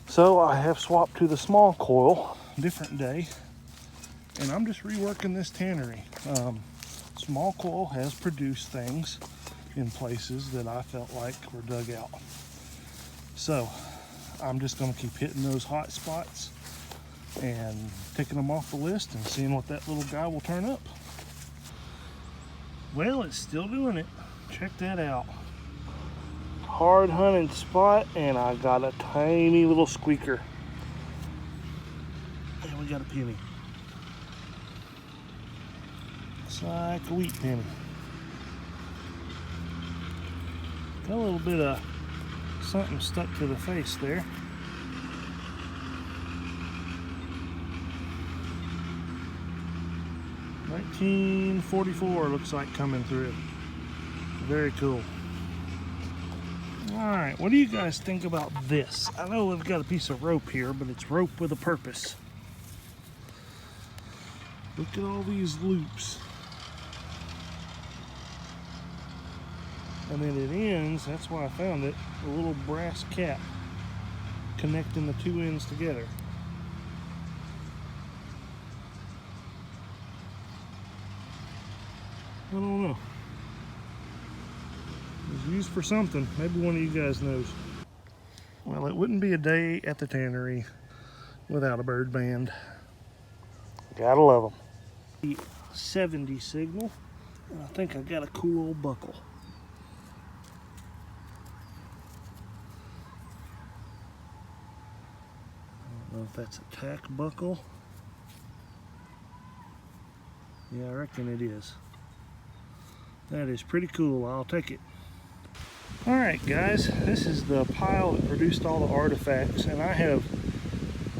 So I have swapped to the small coil, different day, and I'm just reworking this tannery. Small coil has produced things in places that I felt like were dug out. So I'm just going to keep hitting those hot spots and taking them off the list and seeing what that little guy will turn up. Well, it's still doing it. Check that out. Hard hunting spot, and I got a tiny little squeaker. And we got a penny. It's like a wheat penny. Got a little bit of something stuck to the face there. $19.44 looks like coming through. Very cool. Alright, what do you guys think about this? I know we've got a piece of rope here, but it's rope with a purpose. Look at all these loops. And then it ends, that's why I found it, a little brass cap connecting the two ends together. I don't know. It was used for something. Maybe one of you guys knows. Well, it wouldn't be a day at the tannery without a bird band. Gotta love them. The 70 signal, and I think I got a cool buckle. I don't know if that's a tack buckle. Yeah, I reckon it is. That is pretty cool. I'll take it. Alright guys, this is the pile that produced all the artifacts, and I have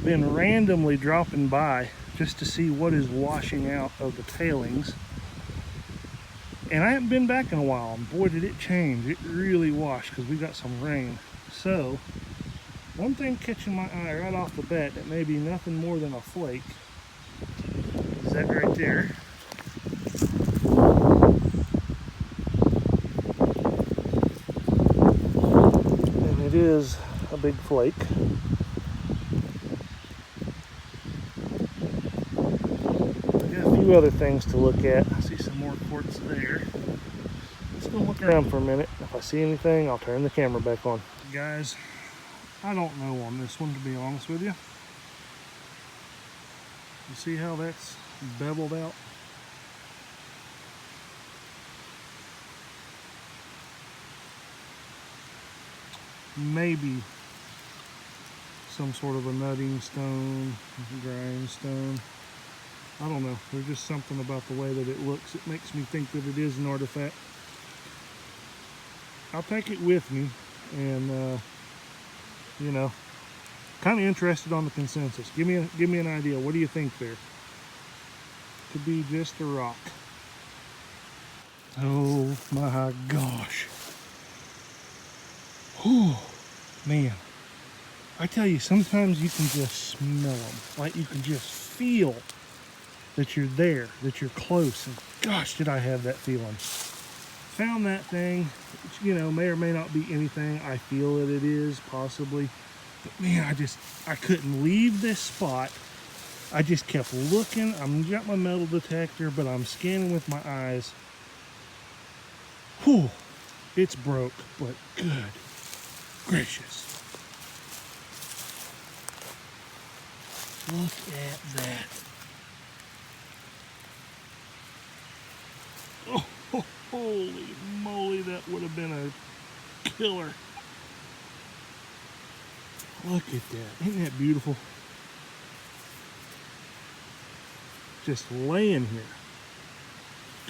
been randomly dropping by just to see what is washing out of the tailings. And I haven't been back in a while, and boy did it change. It really washed because we got some rain. So, one thing catching my eye right off the bat that may be nothing more than a flake is that right there. Is a big flake. I got a few other things to look at. I see some more quartz there. Let's go look around for a minute. If I see anything, I'll turn the camera back on. Guys, I don't know on this one, to be honest with you. You see how that's beveled out? Maybe some sort of a nutting stone, grindstone. I don't know. There's just something about the way that it looks. It makes me think that it is an artifact. I'll take it with me, and you know, kind of interested on the consensus. Give me an idea. What do you think there? Could be just a rock. Oh my gosh. Oh man, I tell you, sometimes you can just smell them. Like you can just feel that you're there, that you're close. And gosh, did I have that feeling. Found that thing, which, you know, may or may not be anything. I feel that it is, possibly. But man, I couldn't leave this spot. I just kept looking. I'm got my metal detector, but I'm scanning with my eyes. Whew, it's broke, but good gracious. Look at that. Oh, holy moly, that would have been a killer. Look at that. Isn't that beautiful? just laying here.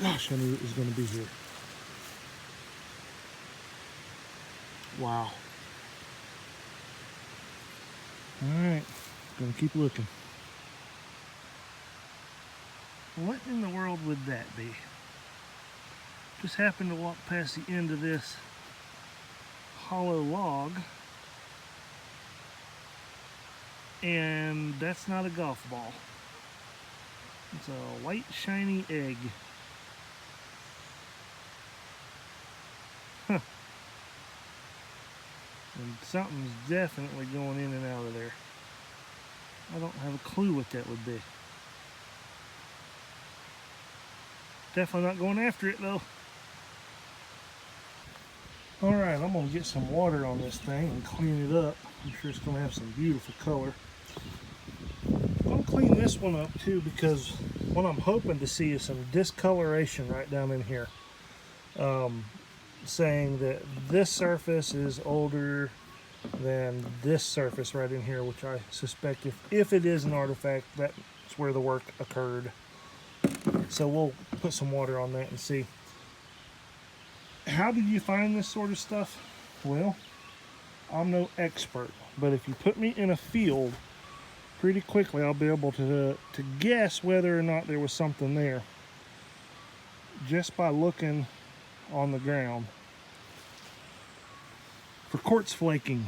Gosh, I knew it was going to be here. Wow. Alright, gonna keep looking. What in the world would that be? Just happened to walk past the end of this hollow log, and that's not a golf ball. It's a white shiny egg. Huh. And something's definitely going in and out of there. I don't have a clue what that would be. Definitely not going after it though. Alright, I'm going to get some water on this thing and clean it up. I'm sure it's going to have some beautiful color. I'm going to clean this one up too, because what I'm hoping to see is some discoloration right down in here. Saying that this surface is older than this surface right in here, which I suspect if it is an artifact, that's where the work occurred. So we'll put some water on that and see. How did you find this sort of stuff? Well, I'm no expert, but if you put me in a field, pretty quickly I'll be able to guess whether or not there was something there just by looking on the ground. For quartz flaking,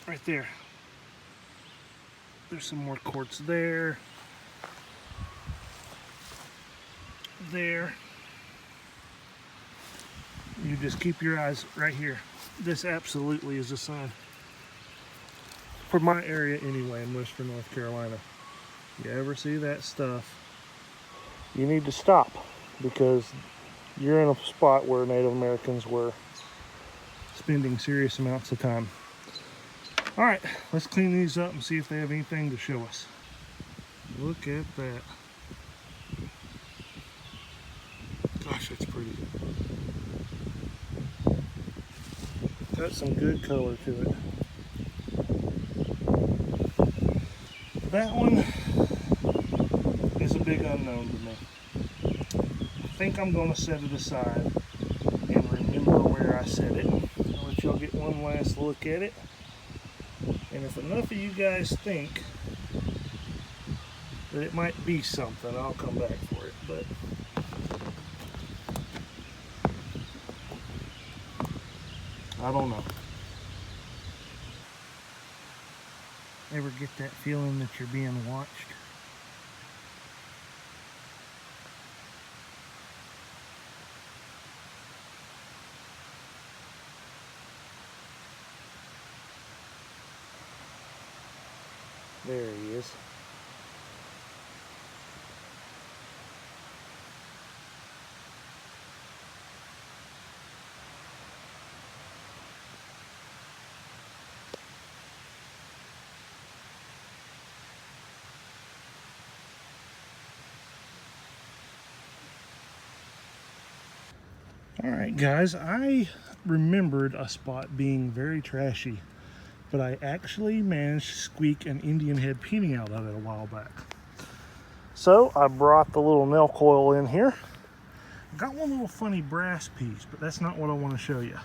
right there. There's some more quartz there. There. You just keep your eyes right here. This absolutely is a sign. For my area anyway, in Western North Carolina. You ever see that stuff, you need to stop, because you're in a spot where Native Americans were spending serious amounts of time. All right, let's clean these up and see if they have anything to show us. Look at that. Gosh, that's pretty. Got some good color to it. That one is a big unknown to me. I think I'm going to set it aside and remember where I set it. I'll let y'all get one last look at it. And if enough of you guys think that it might be something, I'll come back for it. But I don't know. Ever get that feeling that you're being watched? There he is. Alright guys, I remembered a spot being very trashy, but I actually managed to squeak an Indian head painting out of it a while back. So I brought the little nail coil in here. Got one little funny brass piece, but that's not what I want to show you.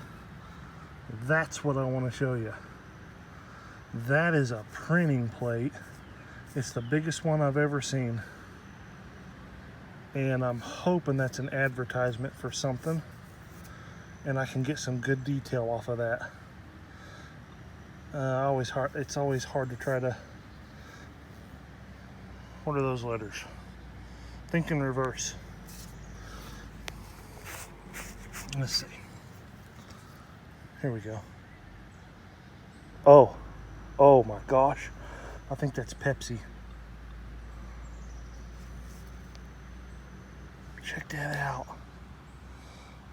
That's what I want to show you. That is a printing plate. It's the biggest one I've ever seen. And I'm hoping that's an advertisement for something, and I can get some good detail off of that. It's always hard to try to, what are those letters? Think in reverse. Let's see. Here we go. Oh my gosh. I think that's PEPsi. Check that out.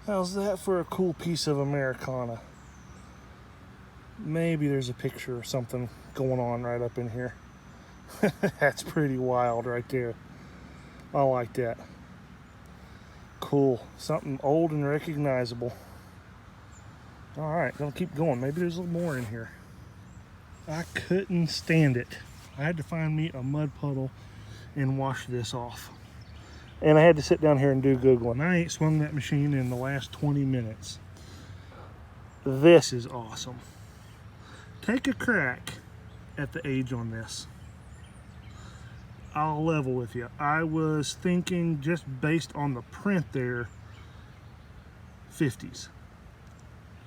How's that for a cool piece of Americana? Maybe there's a picture or something going on right up in here. That's pretty wild right there. I like that. Cool. Something old and recognizable. Alright, gonna keep going. Maybe there's a little more in here. I couldn't stand it. I had to find me a mud puddle and wash this off. And I had to sit down here and do Googling. I ain't swung that machine in the last 20 minutes. This is awesome. Take a crack at the age on this. I'll level with you. I was thinking, just based on the print there, 50s,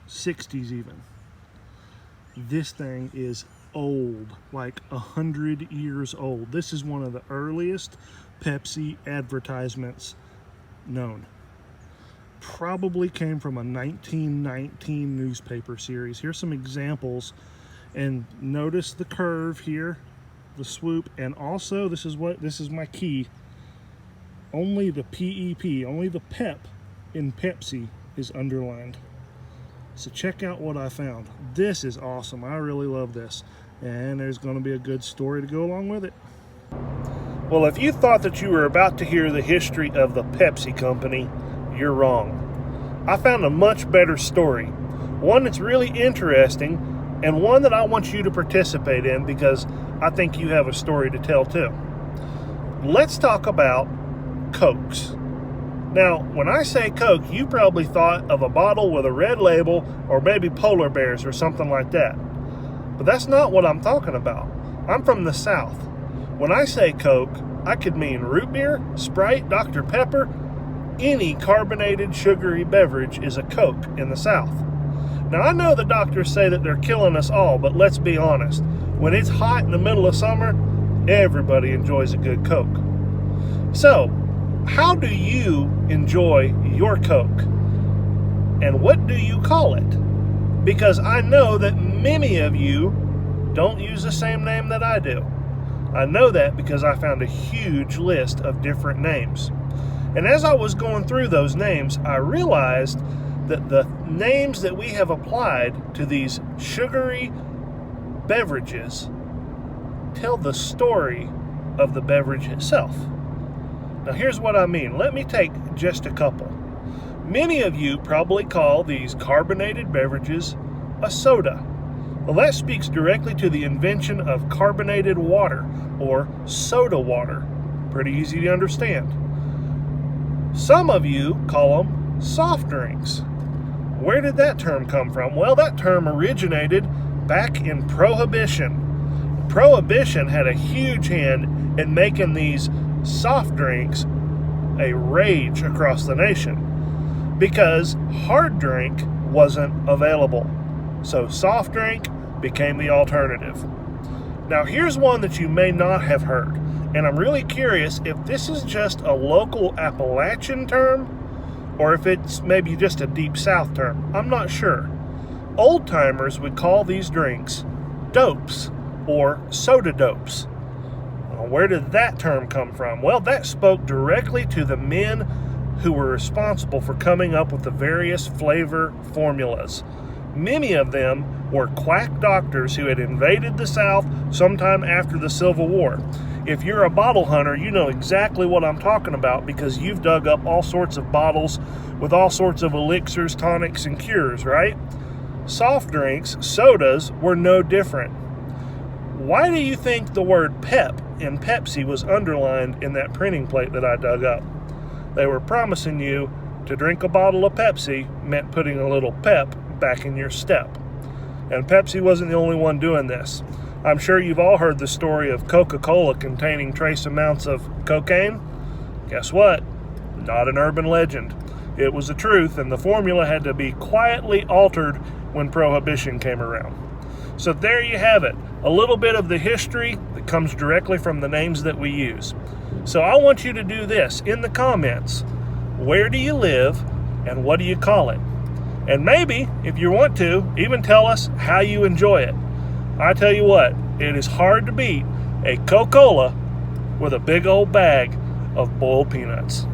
60s even. This thing is old, like 100 years old. This is one of the earliest Pepsi advertisements known. Probably came from a 1919 newspaper series. Here's some examples, and notice the curve here, the swoop, and also this is my key. Only the PEP, only the PEP in Pepsi is underlined. So check out what I found. This is awesome. I really love this. And there's going to be a good story to go along with it. Well, if you thought that you were about to hear the history of the Pepsi company, you're wrong. I found a much better story. One that's really interesting, and one that I want you to participate in because I think you have a story to tell too. Let's talk about Cokes. Now, when I say Coke, you probably thought of a bottle with a red label or maybe polar bears or something like that. But that's not what I'm talking about. I'm from the South. When I say Coke, I could mean root beer, Sprite, Dr. Pepper. Any carbonated sugary beverage is a Coke in the South. Now, I know the doctors say that they're killing us all, but let's be honest. When it's hot in the middle of summer, everybody enjoys a good Coke. So, how do you enjoy your Coke? And what do you call it? Because I know that many of you don't use the same name that I do. I know that because I found a huge list of different names. And as I was going through those names, I realized that the names that we have applied to these sugary beverages tell the story of the beverage itself. Now here's what I mean. Let me take just a couple. Many of you probably call these carbonated beverages a soda. Well, that speaks directly to the invention of carbonated water, or soda water. Pretty easy to understand. Some of you call them soft drinks. Where did that term come from? Well, that term originated back in Prohibition. Prohibition had a huge hand in making these soft drinks a rage across the nation because hard drink wasn't available. So soft drink became the alternative. Now here's one that you may not have heard, and I'm really curious if this is just a local Appalachian term or if it's maybe just a deep South term. I'm not sure. Old timers would call these drinks dopes or soda dopes. Where did that term come from? Well, that spoke directly to the men who were responsible for coming up with the various flavor formulas. Many of them were quack doctors who had invaded the South sometime after the Civil War. If you're a bottle hunter, you know exactly what I'm talking about because you've dug up all sorts of bottles with all sorts of elixirs, tonics, and cures, right? Soft drinks, sodas, were no different. Why do you think the word pep in Pepsi was underlined in that printing plate that I dug up? They were promising you to drink a bottle of Pepsi meant putting a little pep back in your step. And Pepsi wasn't the only one doing this. I'm sure you've all heard the story of Coca-Cola containing trace amounts of cocaine. Guess what? Not an urban legend. It was the truth, and the formula had to be quietly altered when Prohibition came around. So there you have it, a little bit of the history that comes directly from the names that we use. So I want you to do this in the comments. Where do you live and what do you call it? And maybe, if you want to, even tell us how you enjoy it. I tell you what, it is hard to beat a Coca-Cola with a big old bag of boiled peanuts.